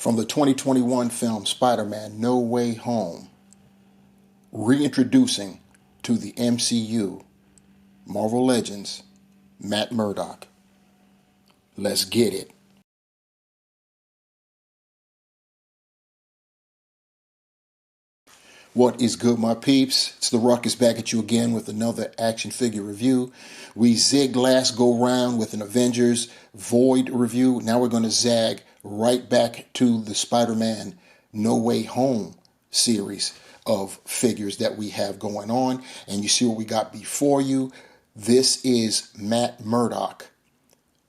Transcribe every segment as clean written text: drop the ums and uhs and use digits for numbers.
From the 2021 film Spider-Man No Way Home, reintroducing to the MCU, Marvel Legends, Matt Murdock. Let's get it. What is good, my peeps? It's the Ruckus back at you again with another action figure review. We zigged last go round with an Avengers Void review. Now we're going to zag right back to the Spider-Man No Way Home series of figures that we have going on. And you see what we got before you. This is Matt Murdock,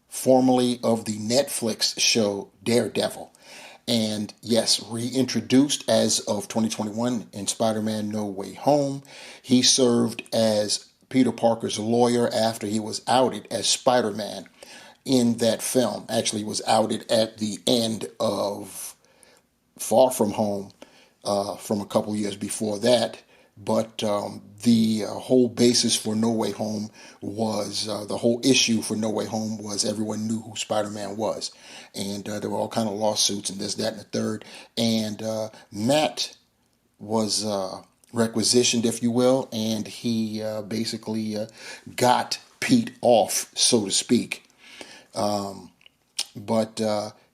formerly of the Netflix show Daredevil. And yes, reintroduced as of 2021 in Spider-Man No Way Home. He served as Peter Parker's lawyer after he was outed as Spider-Man in that film. Actually, was outed at the end of Far From Home from a couple years before that. But the whole basis for No Way Home was, the whole issue for No Way Home was everyone knew who Spider-Man was. And there were all kind of lawsuits and this, that, and the third. And Matt was requisitioned, if you will, and he basically got Pete off, so to speak. But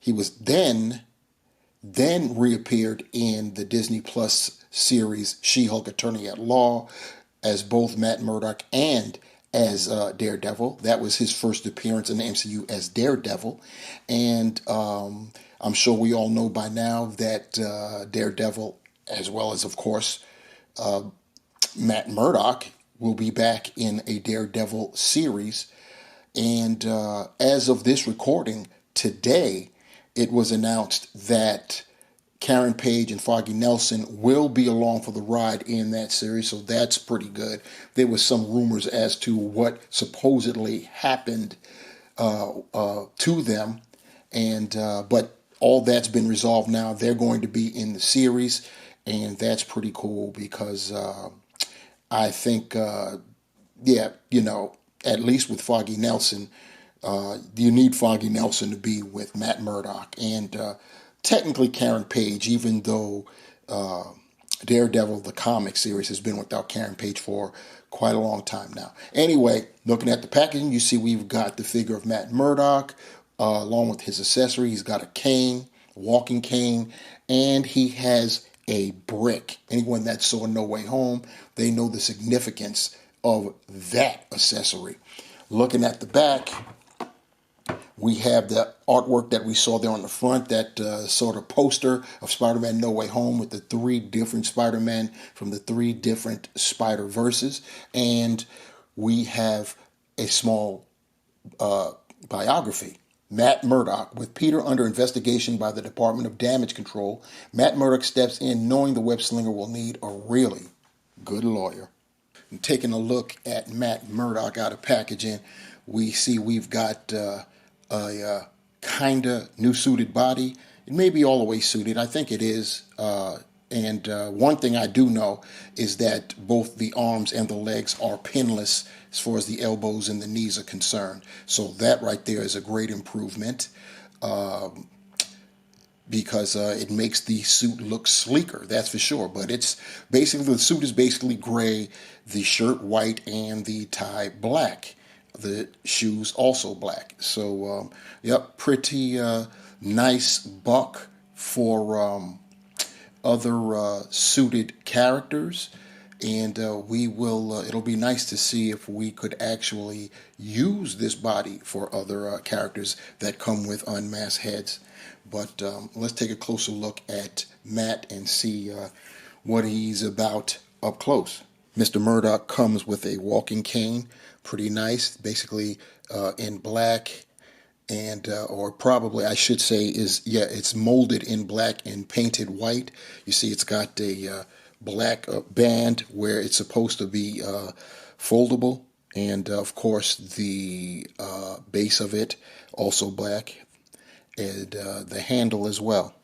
he was then reappeared in the Disney Plus series She-Hulk Attorney at Law as both Matt Murdock and as Daredevil. That was his first appearance in the MCU as Daredevil. And I'm sure we all know by now that Daredevil, as well as, of course, Matt Murdock, will be back in a Daredevil series. And as of this recording today, it was announced that Karen Page and Foggy Nelson will be along for the ride in that series, so that's pretty good. There was some rumors as to what supposedly happened to them, and but all that's been resolved now. They're going to be in the series, and that's pretty cool because I think, yeah, you know, at least with Foggy Nelson, you need Foggy Nelson to be with Matt Murdock. And technically Karen Page, even though Daredevil, the comic series, has been without Karen Page for quite a long time now. Anyway, looking at the packaging, you see we've got the figure of Matt Murdock, along with his accessory. He's got a cane, walking cane, and he has a brick. Anyone that saw No Way Home, they know the significance of that accessory. Looking at the back, we have the artwork that we saw there on the front, that sort of poster of Spider-Man No Way Home with the three different Spider-Men from the three different Spider-Verses. And we have a small biography. Matt Murdock, with Peter under investigation by the Department of Damage Control, Matt Murdock steps in knowing the web slinger will need a really good lawyer. And taking a look at Matt Murdock out of packaging, we see we've got a kind of new suited body. It may be all the way suited. I think it is. And one thing I do know is that both the arms and the legs are pinless as far as the elbows and the knees are concerned. So that right there is a great improvement because it makes the suit look sleeker, that's for sure. But it's basically, the suit is basically gray, the shirt white, and the tie black. The shoes also black. So, yep, pretty nice buck for other suited characters. And we will, it'll be nice to see if we could actually use this body for other characters that come with unmasked heads. But let's take a closer look at Matt and see what he's about up close. Mr. Murdock comes with a walking cane, pretty nice, basically in black, and or probably I should say is, yeah, it's molded in black and painted white. You see it's got a black band where it's supposed to be foldable, and of course the base of it also black, and the handle as well.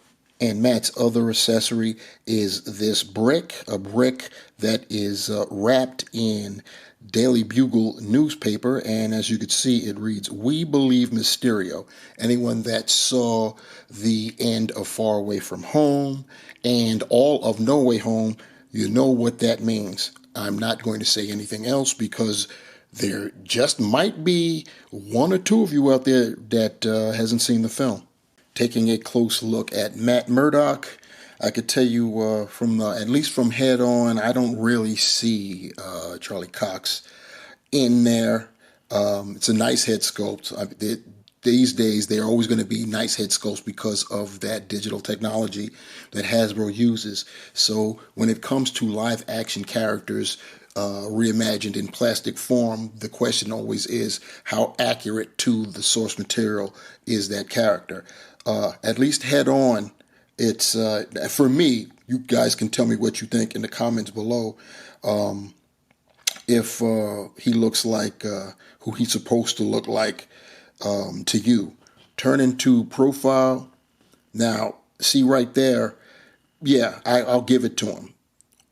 And Matt's other accessory is this brick, a brick that is wrapped in Daily Bugle newspaper. And as you can see, it reads, "We believe Mysterio." Anyone that saw the end of Far Away From Home and all of No Way Home, you know what that means. I'm not going to say anything else because there just might be one or two of you out there that hasn't seen the film. Taking a close look at Matt Murdock, I could tell you from at least from head on, I don't really see Charlie Cox in there. It's a nice head sculpt. These days, they're always going to be nice head sculpts because of that digital technology that Hasbro uses. So when it comes to live action characters reimagined in plastic form, the question always is how accurate to the source material is that character. At least head on, it's for me. You guys can tell me what you think in the comments below. If he looks like who he's supposed to look like to you. Turn into profile. Now, see right there, yeah, I'll give it to him.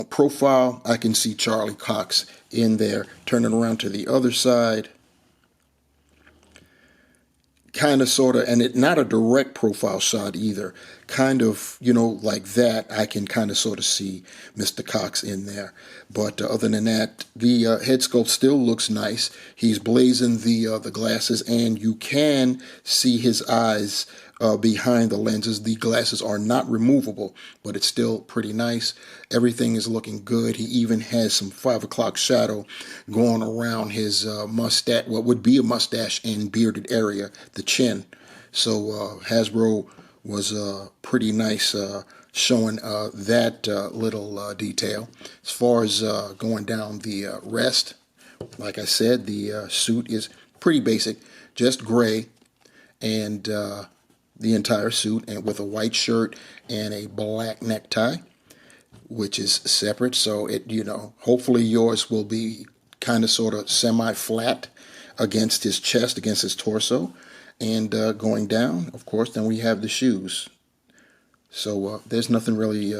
Profile, I can see Charlie Cox in there. Turn it around to the other side. Kind of, sort of, and it not a direct profile shot either. Kind of, like that. I can kind of sort of see Mr. Cox in there. But other than that, the head sculpt still looks nice. He's blazing the glasses, and you can see his eyes behind the lenses. The glasses are not removable, but it's still pretty nice. Everything is looking good. He even has some 5 o'clock shadow going around his mustache, what would be a mustache and bearded area, the chin. So Hasbro was pretty nice showing that little detail. As far as going down the rest, like I said, the suit is pretty basic, just gray, and the entire suit, and with a white shirt and a black necktie, which is separate. So hopefully yours will be kind of sort of semi-flat against his chest, against his torso. And going down, of course, then we have the shoes. So there's nothing really,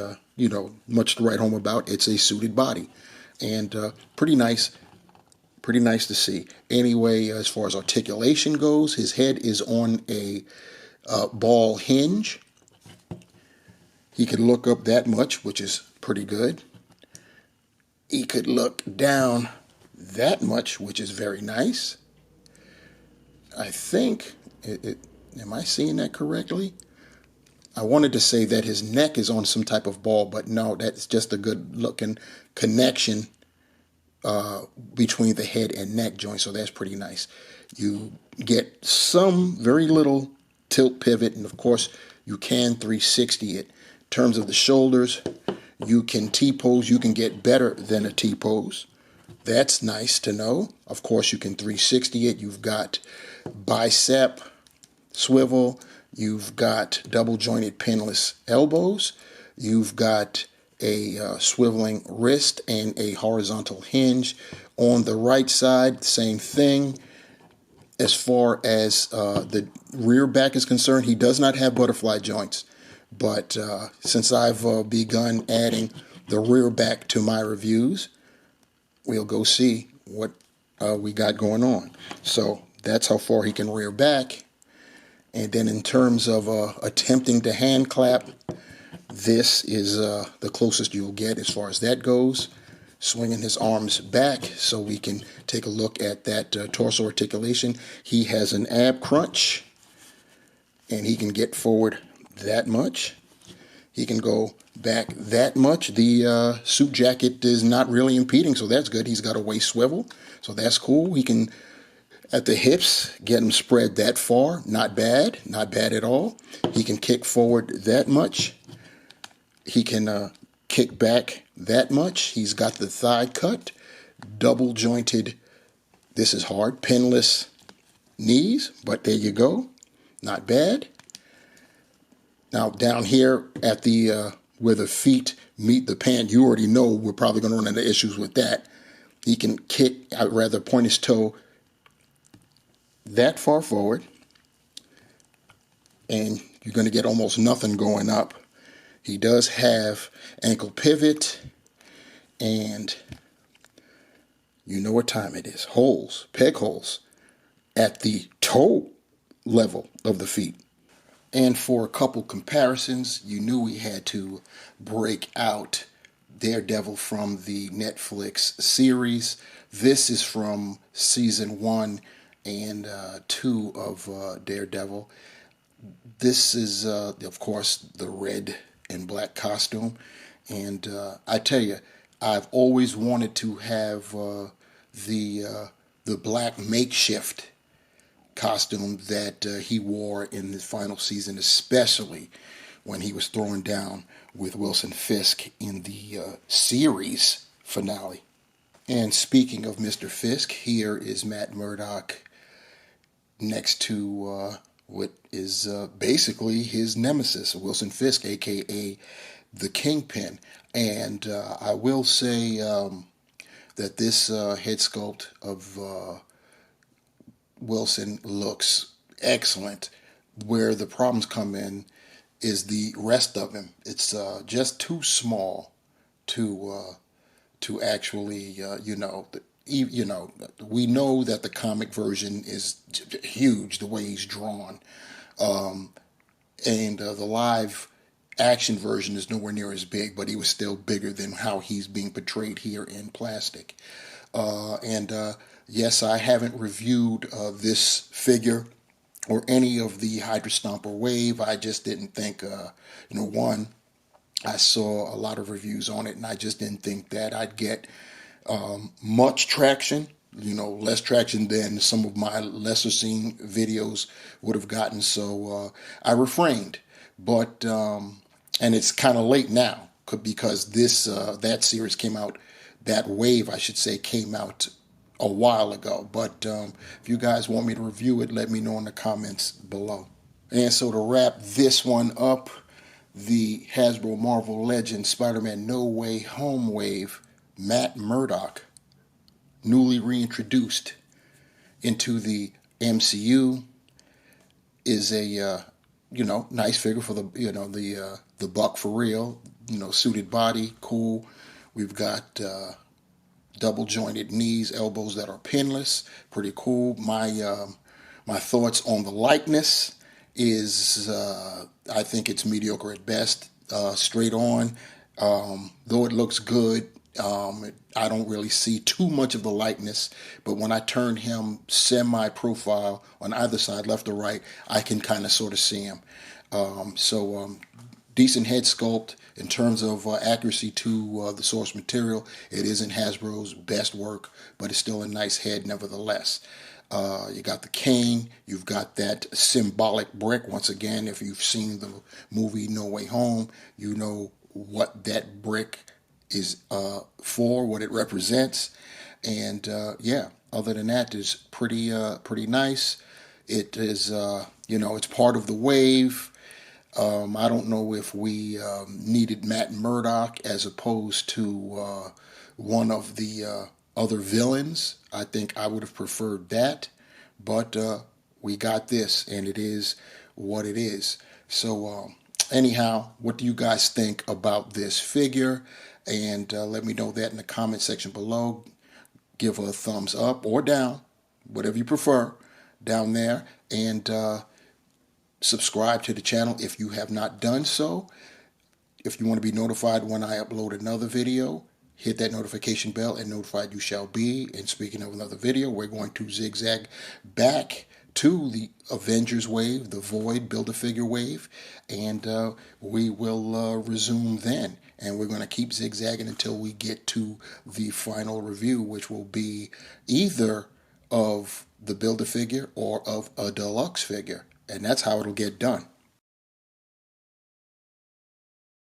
much to write home about. It's a suited body, and pretty nice to see. Anyway, as far as articulation goes, his head is on a ball hinge. He could look up that much, which is pretty good. He could look down that much, which is very nice. I think, am I seeing that correctly? I wanted to say that his neck is on some type of ball, but no, that's just a good looking connection between the head and neck joint, so that's pretty nice. You get some very little tilt pivot, and of course you can 360 it. In terms of the shoulders, you can T-pose. You can get better than a T-pose. That's nice to know. Of course you can 360 it. You've got bicep swivel. You've got double jointed pinless elbows. You've got a swiveling wrist and a horizontal hinge. On the right side, same thing. As far as the rear back is concerned, he does not have butterfly joints. But since I've begun adding the rear back to my reviews, we'll go see what we got going on. So that's how far he can rear back. And then in terms of attempting to hand clap, this is the closest you'll get as far as that goes. Swinging his arms back so we can take a look at that torso articulation. He has an ab crunch, and he can get forward that much. He can go back that much. The suit jacket is not really impeding, so that's good. He's got a waist swivel, so that's cool. He can, at the hips, get him spread that far. Not bad at all. He can kick forward that much. He can kick back that much. He's got the thigh cut, double jointed, this is hard, pinless knees, but there you go. Not bad. Now down here at the where the feet meet the pant, you already know we're probably going to run into issues with that. He can kick, I'd rather point his toe that far forward, and you're going to get almost nothing going up. He does have ankle pivot, and you know what time it is. Holes, peg holes, at the toe level of the feet. And for a couple comparisons, you knew we had to break out Daredevil from the Netflix series. This is from season 1 and 2 of Daredevil. This is, of course, the red and black costume. And I tell you, I've always wanted to have the black makeshift costume that he wore in the final season, especially when he was thrown down with Wilson Fisk in the series finale. And speaking of Mr. Fisk, here is Matt Murdock next to what is basically his nemesis, Wilson Fisk, aka the Kingpin. And I will say that this head sculpt of Wilson looks excellent. Where the problems come in is the rest of him. It's just too small to actually we know that the comic version is huge the way he's drawn, and the live action version is nowhere near as big, but he was still bigger than how he's being portrayed here in plastic. And yes, I haven't reviewed this figure or any of the Hydra Stomper Wave. I just didn't think, one, I saw a lot of reviews on it, and I just didn't think that I'd get much traction, less traction than some of my lesser seen videos would have gotten. So I refrained. But, and it's kind of late now because that series came out, that wave, I should say, came out a while ago. But if you guys want me to review it, let me know in the comments below. And so to wrap this one up, the Hasbro Marvel Legends Spider-Man No Way Home wave, Matt Murdock, newly reintroduced into the MCU, is a nice figure for the buck for real. Suited body, cool. We've got double jointed knees, elbows that are pinless, pretty cool. My thoughts on the likeness is I think it's mediocre at best. Straight on, though it looks good. I don't really see too much of the likeness, but when I turn him semi-profile on either side, left or right, I can kind of sort of see him. Decent head sculpt in terms of accuracy to the source material. It isn't Hasbro's best work, but it's still a nice head nevertheless. You got the cane, you've got that symbolic brick. Once again, if you've seen the movie No Way Home, you know what that brick is for, what it represents. And other than that, it's pretty nice. It is, it's part of the wave. I don't know if we needed Matt Murdock as opposed to one of the other villains. I think I would have preferred that, but we got this, and it is what it is. So anyhow, what do you guys think about this figure? And let me know that in the comment section below. Give a thumbs up or down, whatever you prefer, down there. And subscribe to the channel if you have not done so. If you want to be notified when I upload another video, hit that notification bell and notified you shall be. And speaking of another video, we're going to zigzag back to the Avengers wave, the Void Build-A-Figure wave, and we will resume then. And we're going to keep zigzagging until we get to the final review, which will be either of the Build-A-Figure or of a deluxe figure. And that's how it'll get done.